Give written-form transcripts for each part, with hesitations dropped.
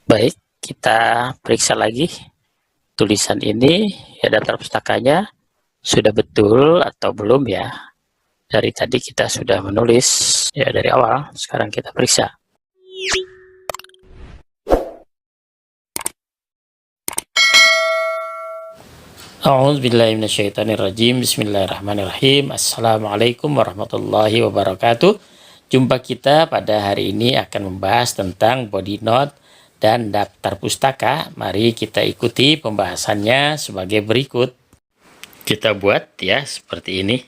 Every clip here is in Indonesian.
Baik, kita periksa lagi tulisan ini, ya daftar pustakanya sudah betul atau belum ya. Dari tadi kita sudah menulis ya dari awal, sekarang kita periksa. A'udzubillahiminasyaitonirrajim. Bismillahirrahmanirrahim. Assalamualaikum warahmatullahi wabarakatuh. Jumpa kita pada hari ini akan membahas tentang body note dan daftar pustaka. Mari kita ikuti pembahasannya sebagai berikut. Kita buat ya seperti ini.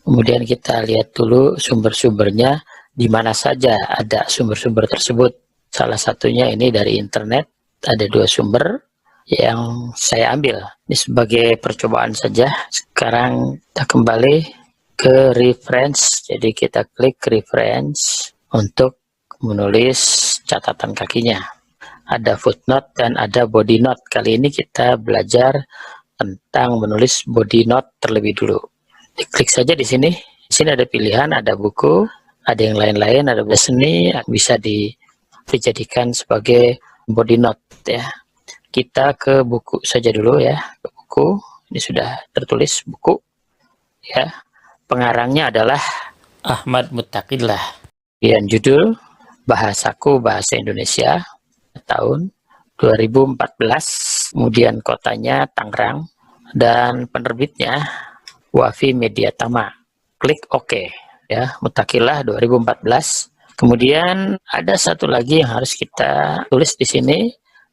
Kemudian kita lihat dulu sumber-sumbernya, di mana saja ada sumber-sumber tersebut. Salah satunya ini dari internet, ada 2 sumber yang saya ambil. Ini sebagai percobaan saja. Sekarang kita kembali ke reference. Jadi kita klik reference untuk menulis catatan kakinya. Ada footnote dan ada body note. Kali ini kita belajar tentang menulis body note terlebih dulu. Diklik saja di sini. Di sini ada pilihan, ada buku, ada yang lain-lain, ada seni, bisa dijadikan sebagai body note ya. Kita ke buku saja dulu ya, ke buku. Ini sudah tertulis buku ya. Pengarangnya adalah Ahmad Muttaqillah. Kemudian judul Bahasaku Bahasa Indonesia tahun 2014. Kemudian kotanya Tangerang dan penerbitnya Wafi Media Tama. Klik OK ya, Muttaqillah 2014. Kemudian ada satu lagi yang harus kita tulis di sini.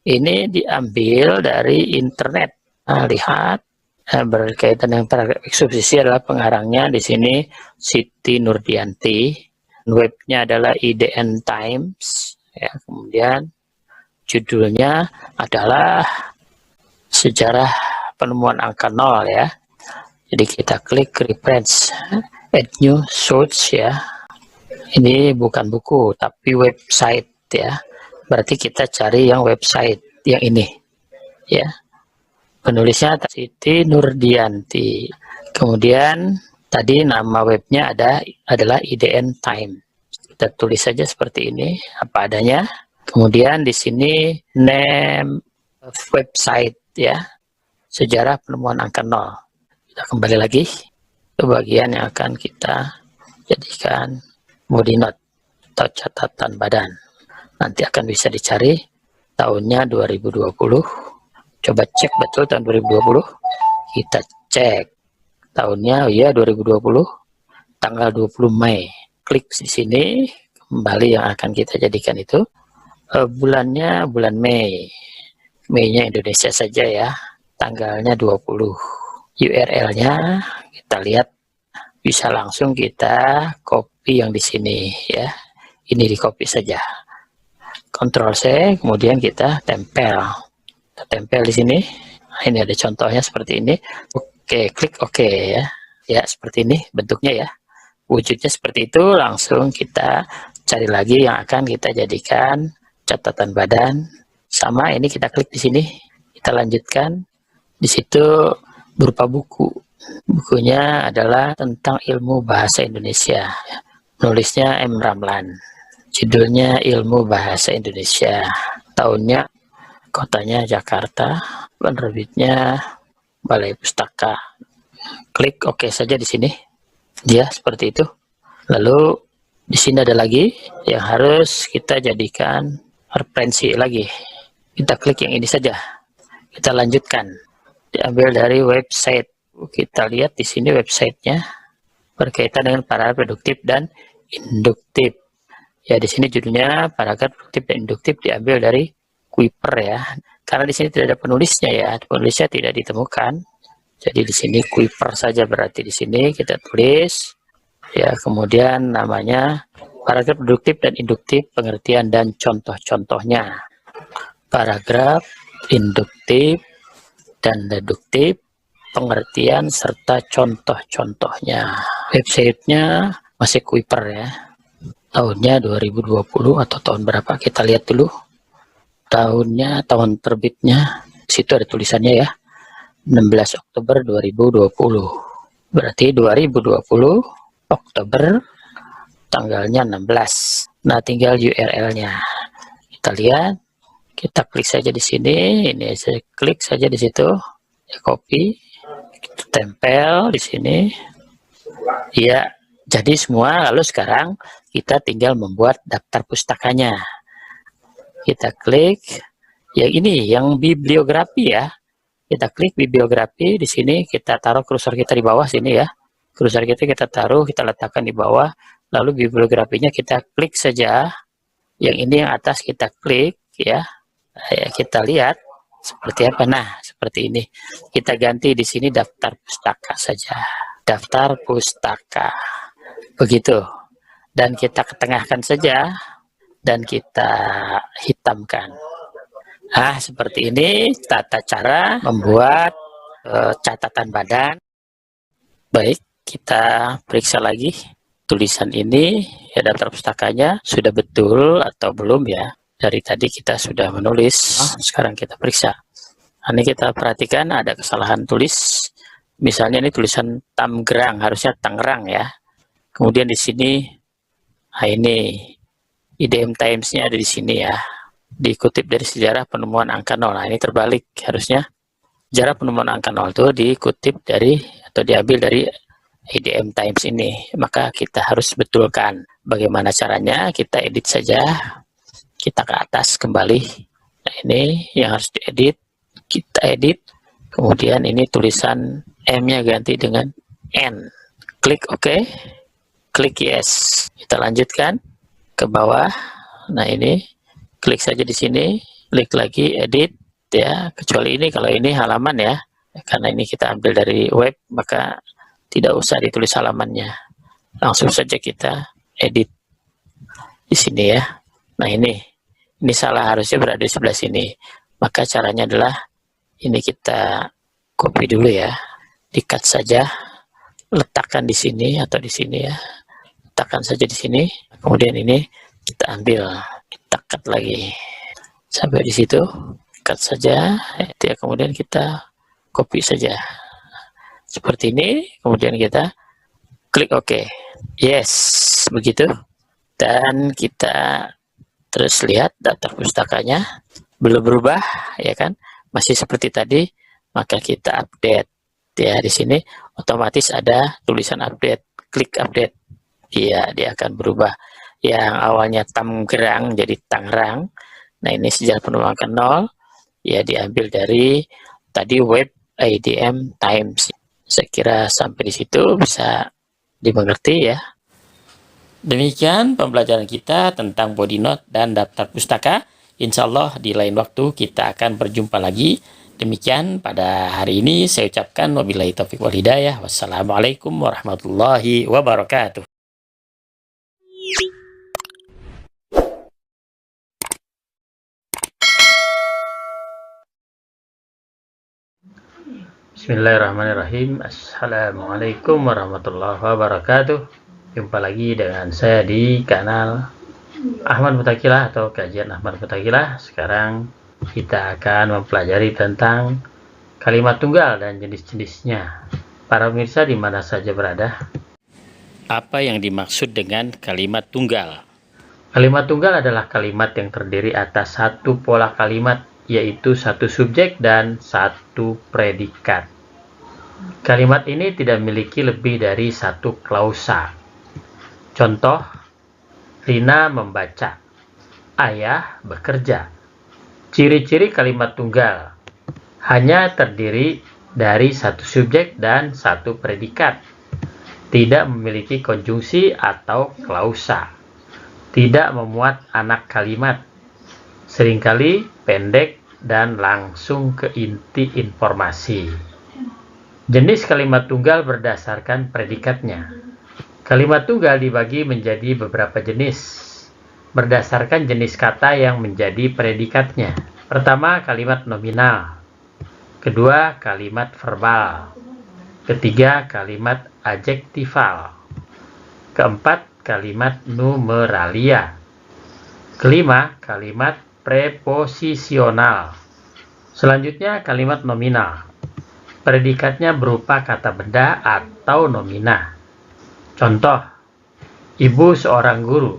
Ini diambil dari internet. Nah, lihat berkaitan dengan paragraf eksposisi adalah pengarangnya di sini Siti Nurdianti. Webnya adalah IDN Times. Ya, kemudian judulnya adalah Sejarah Penemuan Angka 0 ya. Jadi kita klik reference, add new source ya. Ini bukan buku tapi website ya. Berarti kita cari yang website yang ini ya. Penulisnya Siti Nurdianti. Kemudian tadi nama webnya adalah IDN Time. Kita tulis saja seperti ini apa adanya. Kemudian di sini name website ya. Sejarah Penemuan Angka 0. Kita kembali lagi ke bagian yang akan kita jadikan body note atau catatan badan. Nanti akan bisa dicari tahunnya 2020. Coba cek betul tahun 2020. Kita cek tahunnya ya 2020. Tanggal 20 Mei. Klik di sini. Kembali yang akan kita jadikan itu. Bulannya bulan Mei. Mei-nya Indonesia saja ya. Tanggalnya 20. URL-nya kita lihat. Bisa langsung kita copy yang di sini ya. Ini di copy saja. Ctrl C, kemudian kita tempel. Kita tempel di sini. Nah, ini ada contohnya seperti ini. Oke, klik OK ya. Ya, seperti ini bentuknya ya. Wujudnya seperti itu. Langsung kita cari lagi yang akan kita jadikan catatan badan. Sama ini kita klik di sini. Kita lanjutkan. Di situ berupa buku. Bukunya adalah tentang ilmu bahasa Indonesia. Nulisnya M. Ramlan. Judulnya Ilmu Bahasa Indonesia. Tahunnya, kotanya Jakarta. Penerbitnya Balai Pustaka. Klik OK saja di sini. Ya, seperti itu. Lalu di sini ada lagi yang harus kita jadikan referensi lagi. Kita klik yang ini saja. Kita lanjutkan. Diambil dari website. Kita lihat di sini websitenya berkaitan dengan paragraf deduktif dan induktif. Ya, di sini judulnya paragraf deduktif dan induktif diambil dari Kuiper ya. Karena di sini tidak ada penulisnya ya, penulisnya tidak ditemukan. Jadi di sini Kuiper saja berarti di sini kita tulis ya. Kemudian namanya paragraf deduktif dan induktif, pengertian dan contoh-contohnya. Paragraf induktif dan deduktif, pengertian serta contoh-contohnya. Websitenya masih Kuiper ya. Tahunnya 2020 atau tahun berapa kita lihat dulu. Tahunnya, tahun terbitnya. Situ ada tulisannya ya. 16 Oktober 2020. Berarti 2020 Oktober tanggalnya 16. Nah, tinggal URL-nya. Kita lihat Kita klik saja di sini, ini saya klik saja di situ, ya, copy, kita tempel di sini. Ya, jadi semua. Lalu sekarang kita tinggal membuat daftar pustakanya. Kita klik, ya ini yang bibliografi ya. Kita klik bibliografi di sini, kita taruh kursor kita di bawah sini ya. Kursor kita taruh, kita letakkan di bawah. Lalu bibliografinya kita klik saja. Yang ini yang atas kita klik ya. Kita lihat seperti apa. Nah, seperti ini. Kita ganti di sini daftar pustaka saja. Daftar pustaka. Begitu. Dan kita ketengahkan saja dan kita hitamkan. Nah, seperti ini tata cara membuat catatan badan. Baik, kita periksa lagi tulisan ini, ya, daftar pustakanya sudah betul atau belum ya. Dari tadi kita sudah menulis, sekarang kita periksa. Nah, ini kita perhatikan ada kesalahan tulis. Misalnya ini tulisan Tamgerang, harusnya Tangerang ya. Kemudian di sini, nah ini IDM Times-nya ada di sini ya. Dikutip dari sejarah penemuan angka 0. Nah, ini terbalik harusnya. Sejarah penemuan angka 0 itu dikutip dari atau diambil dari IDM Times ini. Maka kita harus betulkan. Bagaimana caranya? Kita edit saja. Kita ke atas kembali. Nah, ini yang harus diedit. Kita edit. Kemudian ini tulisan M-nya ganti dengan N. Klik OK. Klik yes. Kita lanjutkan ke bawah. Nah, ini klik saja di sini. Klik lagi edit ya. Kecuali ini, kalau ini halaman ya. Karena ini kita ambil dari web, maka tidak usah ditulis halamannya. Langsung saja kita edit di sini ya. Nah, ini salah, harusnya berada di sebelah sini. Maka caranya adalah ini kita copy dulu ya. Di-cut saja. Letakkan di sini atau di sini ya. Letakkan saja di sini. Kemudian ini kita ambil, kita cut lagi sampai di situ. Cut saja. Ya, kemudian kita copy saja. Seperti ini. Kemudian kita klik OK. Yes, begitu. Dan kita terus lihat daftar pustakanya belum berubah ya kan, masih seperti tadi. Maka kita update ya. Di sini otomatis ada tulisan update. Klik update, ya, dia akan berubah. Yang awalnya Tamgerang jadi Tangerang. Nah, ini sejarah penemuan angka 0 ya, diambil dari tadi web IDM Times. Saya kira sampai di situ bisa dimengerti ya. Demikian pembelajaran kita tentang body note dan daftar pustaka. Insya Allah di lain waktu kita akan berjumpa lagi. Demikian pada hari ini saya ucapkan wabillahi taufiq wal hidayah. Wassalamualaikum warahmatullahi wabarakatuh. Bismillahirrahmanirrahim. Assalamualaikum warahmatullahi wabarakatuh. Jumpa lagi dengan saya di kanal Ahmad Mutakilah atau kajian Ahmad Mutakilah. Sekarang kita akan mempelajari tentang kalimat tunggal dan jenis-jenisnya. Para pemirsa di mana saja berada, apa yang dimaksud dengan kalimat tunggal? Kalimat tunggal adalah kalimat yang terdiri atas satu pola kalimat, yaitu satu subjek dan satu predikat. Kalimat ini tidak memiliki lebih dari satu klausa. Contoh, Rina membaca, ayah bekerja. Ciri-ciri kalimat tunggal hanya terdiri dari satu subjek dan satu predikat. Tidak memiliki konjungsi atau klausa. Tidak memuat anak kalimat. Seringkali pendek dan langsung ke inti informasi. Jenis kalimat tunggal berdasarkan predikatnya. Kalimat tunggal dibagi menjadi beberapa jenis, berdasarkan jenis kata yang menjadi predikatnya. Pertama, kalimat nominal. Kedua, kalimat verbal. Ketiga, kalimat adjektival. Keempat, kalimat numeralia. Kelima, kalimat preposisional. Selanjutnya, kalimat nominal. Predikatnya berupa kata benda atau nomina. Contoh, ibu seorang guru.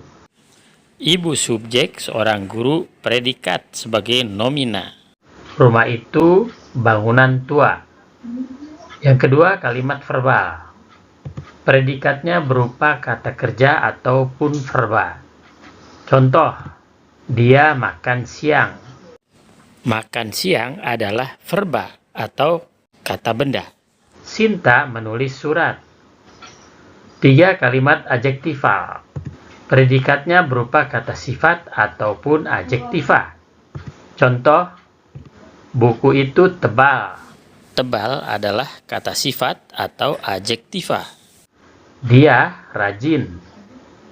Ibu subjek, seorang guru, predikat sebagai nomina. Rumah itu bangunan tua. Yang kedua, kalimat verbal. Predikatnya berupa kata kerja ataupun verba. Contoh, dia makan siang. Makan siang adalah verba atau kata benda. Sinta menulis surat. 3 kalimat adjektifal. Predikatnya berupa kata sifat ataupun adjektiva. Contoh, buku itu tebal. Tebal adalah kata sifat atau adjektiva. Dia rajin.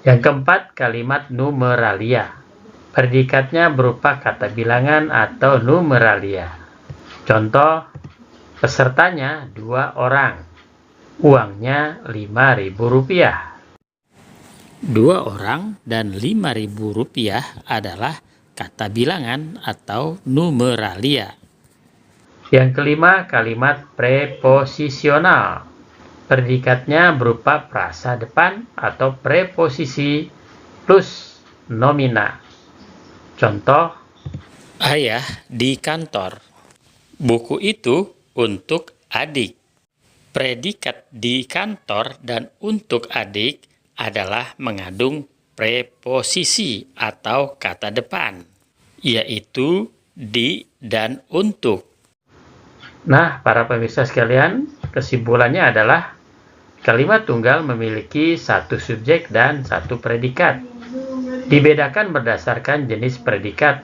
Yang keempat, kalimat numeralia. Predikatnya berupa kata bilangan atau numeralia. Contoh, pesertanya 2 orang. Uangnya Rp5.000. 2 orang dan Rp5.000 adalah kata bilangan atau numeralia. Yang kelima, kalimat preposisional. Predikatnya berupa frasa depan atau preposisi plus nomina. Contoh, ayah di kantor. Buku itu untuk adik. Predikat di kantor dan untuk adik adalah mengandung preposisi atau kata depan, yaitu di dan untuk. Nah, para pemirsa sekalian, kesimpulannya adalah kalimat tunggal memiliki 1 subjek dan 1 predikat. Dibedakan berdasarkan jenis predikat,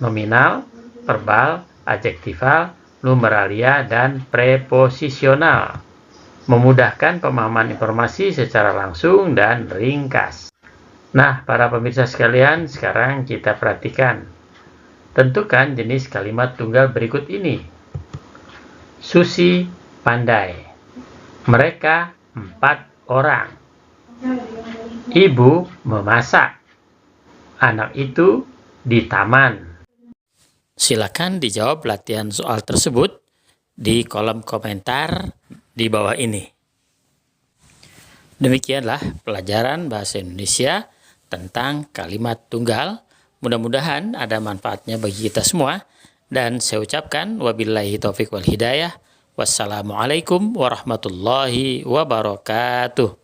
nominal, verbal, adjektival, numeralia, dan preposisional. Memudahkan pemahaman informasi secara langsung dan ringkas. Nah, para pemirsa sekalian, sekarang kita perhatikan. Tentukan jenis kalimat tunggal berikut ini. Susi pandai. Mereka 4 orang. Ibu memasak. Anak itu di taman. Silakan dijawab latihan soal tersebut di kolom komentar di bawah ini. Demikianlah pelajaran bahasa Indonesia tentang kalimat tunggal. Mudah-mudahan ada manfaatnya bagi kita semua. Dan saya ucapkan wabillahi taufiq wal hidayah. Wassalamualaikum warahmatullahi wabarakatuh.